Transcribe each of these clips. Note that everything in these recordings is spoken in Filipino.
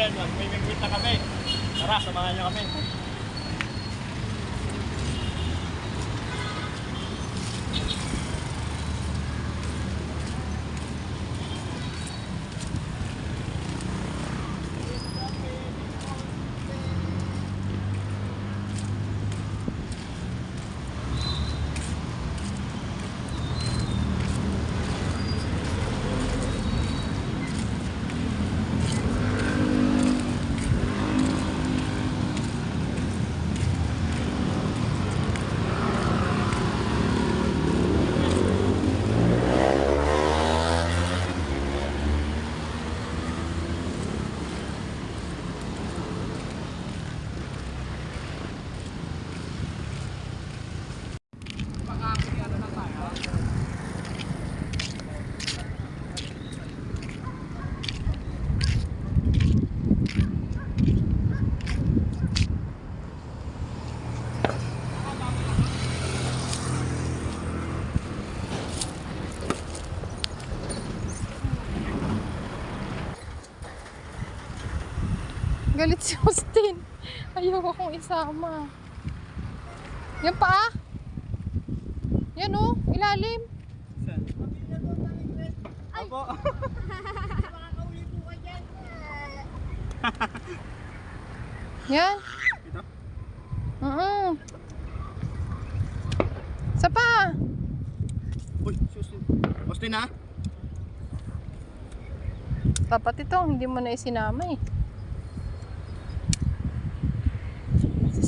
Ayan, may mingwit na kami. Tara, samahan niyo kami. Galit si Austin. Ayoko kong isama. Yan pa. Yan oh, ilalim. Saan? Opo. Yan. Ito? Isa pa. Uy, Austin. Austin ha? Dapat ito, hindi mo na isinama eh.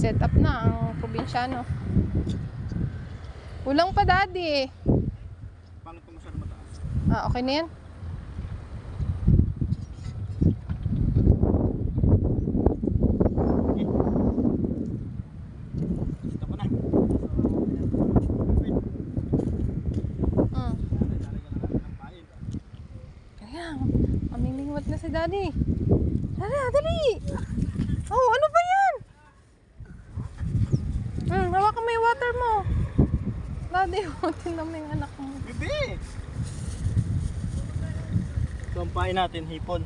Set up na ang probinsyano. Kulang pa daddy. Paano ito masyado mataas? Ah, okay na yan. Gusto ko na. Kaya, mamimingwat na si daddy. Dali, dali. Oh, ano ba yan? Hawakan mo yung water mo. Daddy, hutin na mo yung anak mo. Bibi! Ito ang pain natin, hipon.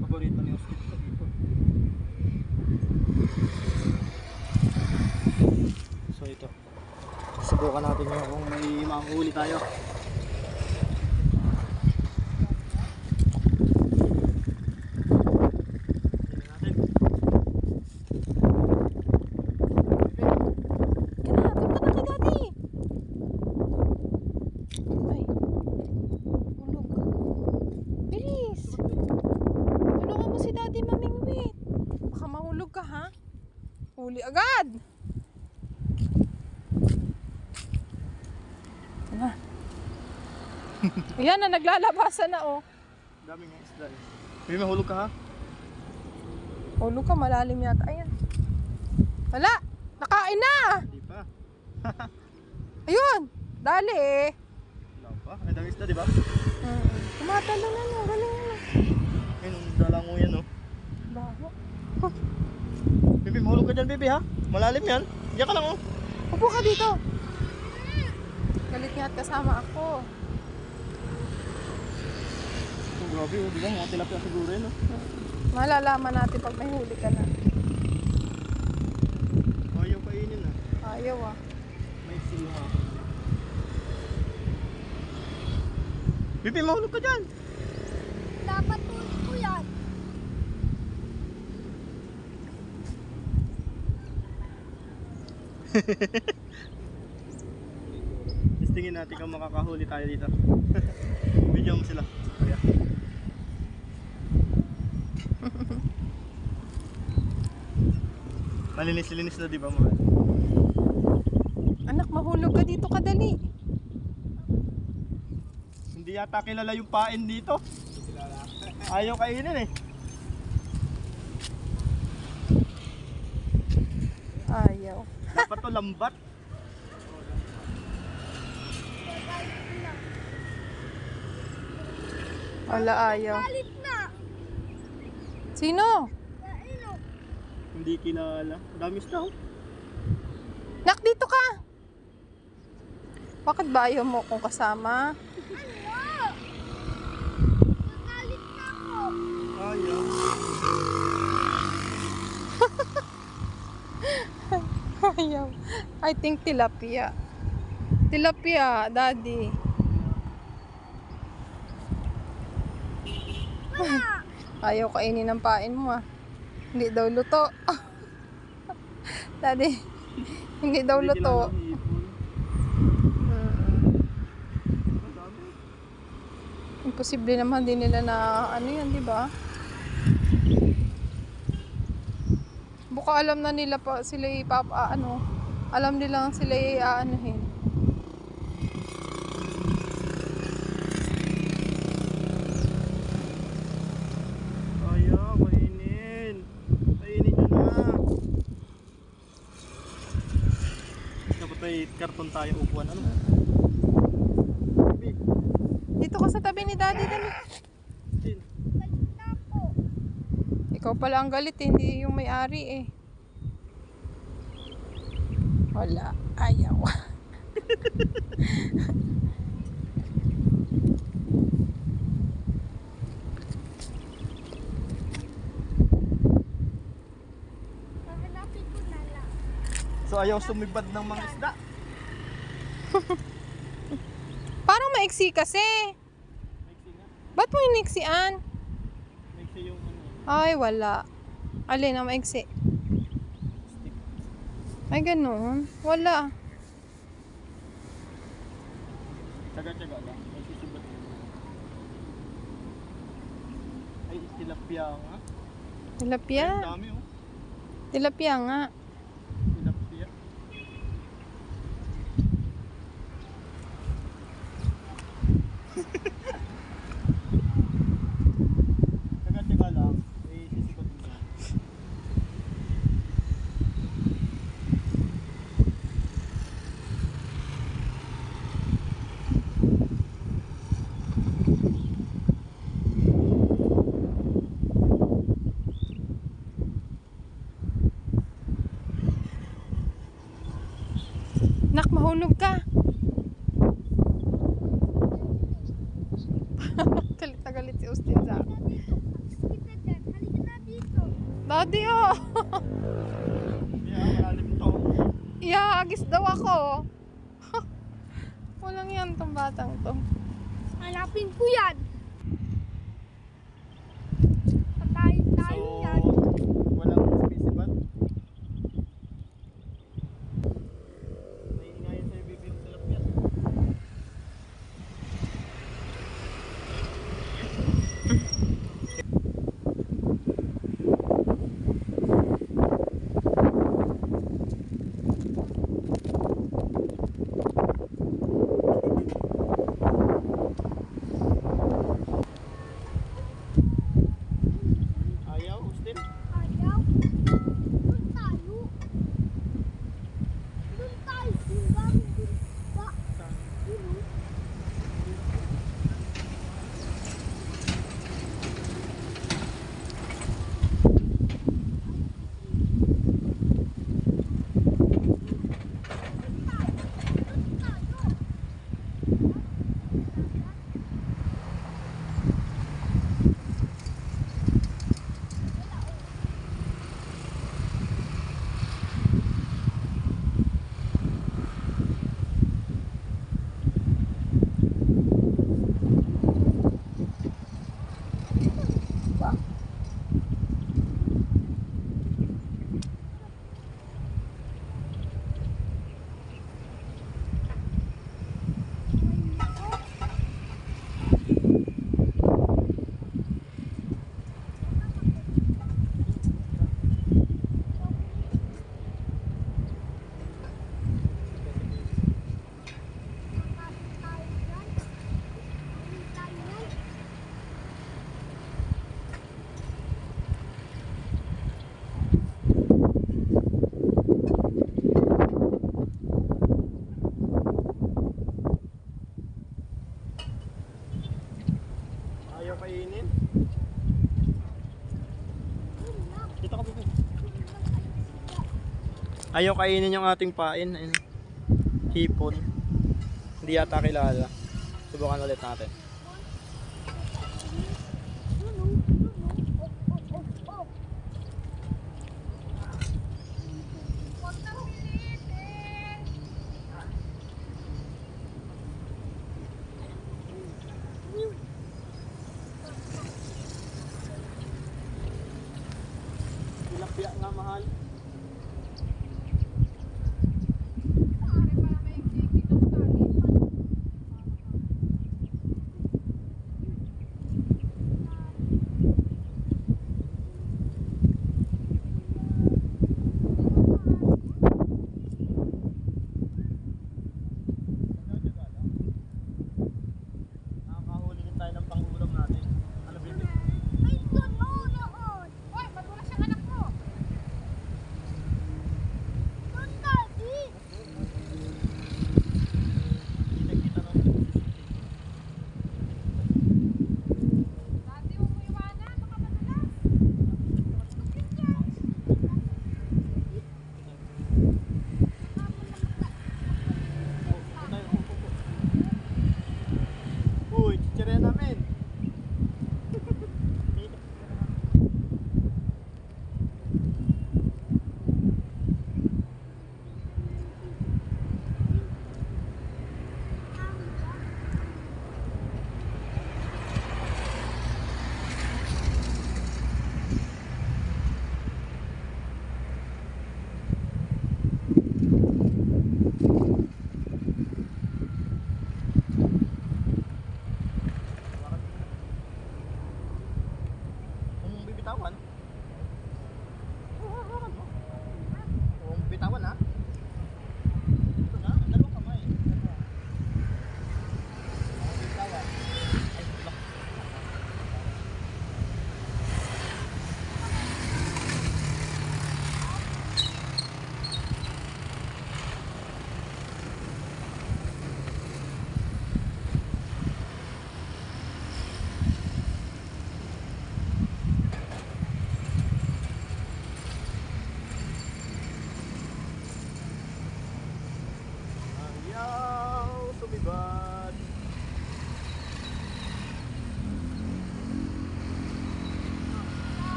Paborito ni Austin ito, hipon. So ito. Subukan natin yun kung may makahuli tayo. Huli agad. Ano? Ayan na, naglalabasan na oh. Dami nga isda eh. May mahulog ka ha? Hulog ka, malalim yata. Ayan. Wala! Nakain na! Hindi pa. Ayun! Dali eh. Wala pa. May dami isda diba? Tumatalo na no. Galing na. Ayun, dalang mo yan oh. Baho. Bibi, mahulog ka dyan Bibi ha? Malalim yan. Diyan ka lang oh. Upo ka dito. Galit niya at kasama ako. Oh, grabe oh. Diba mga tilapia siguro yun oh. Malalaman natin pag may huli ka na. Ayaw kainin ah. Ayaw ah. May siluha. Bibi, mahulog ka dyan. Dapat tuloy ko yan. Tingin natin kung makakahuli tayo dito. Video mo sila. Kaya. Malinis-linis na diba mga? Anak, mahulog ka dito kadali. Hindi yata kilala yung pain dito. Ayaw kainin eh. Ayaw. Dapat to lambat. Wala, ayaw. Galit na. Sino? Ano? Hindi kilala. Dami isda oh. Nak, dito ka. Bakit ba ayaw mo kung kasama? Ano? Sayang. Ayaw. I think tilapia. Tilapia, daddy. Ayaw kainin ng pain mo ah. Hindi daw luto. Daddy, hindi daw Hindi luto. kilala ang hipon. Madami. Imposible naman din nila na ano yan, di ba? Buka alam na nila pa sila ano, alam nilang sila aanuhin. Ayaw, kainin. Kainin nyo na. Dapat may karton tayo upuan. Ano? Big. Dito ka sa tabi ni daddy, dali. Tin. Balita po. Ikaw pala ang galit, hindi yung may-ari eh. Wala, ayaw. Hahanapin ko na lang. So ayaw sumibad ng mga isda. Parang maiksi kasi. Maiksi nga. Ba't mo iniksian? Maiksi yung ano. Ay, wala. Alin ang maiksi? Stick. Ay, ganun. Wala. Tsaga-tsaga lang. May sisibad. Ay, tilapia nga. Tilapia. Ay, ang dami oh. Tilapia nga. Tilapia. Tsaga-tsaga lang. May sisibad nga. Nak, mahulog ka. Galit na galit si Austin sa akin. Dito. Alis kita dyan. Halika na dito. Daddy, oh. Yeah, malalim to. Ihaagis daw ako. Walang yan tong batang to. Hanapin ko yan. Patayin tayo yan. Walang sisibad. Naiingayan sa'yo, baby, yung tilapia. Ayaw, Austin. Ayaw. Doon tayo. Doon tayo. Doon ba? Doon ba? Doon. Ayaw kainin. Dito ka, baby. Ayaw kainin yung ating pain. Ayun. Hipon. Hindi yata kilala. Subukan ulit natin.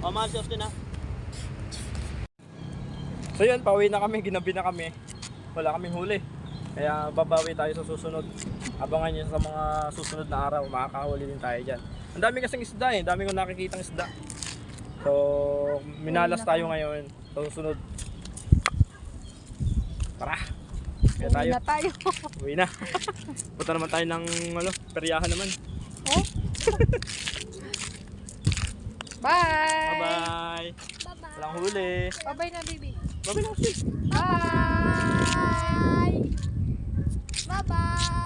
O, mahal si Austin ha. So yun, pauwi na kami, ginabi na kami. Wala kaming huli. Kaya babawi tayo sa susunod. Abangan nyo sa mga susunod na araw, makakahuli din tayo dyan. Ang dami kasing isda eh, ang dami kong nakikitang isda. So, minalas tayo ngayon sa susunod. Tara! Kaya tayo. Uwi na tayo. Uwi na. Punta naman tayo ng peryahan naman. Oh? Bye! Bye-bye! Walang huli. Bye-bye na, baby. Bye-bye na, Austin. Bye! Bye-bye.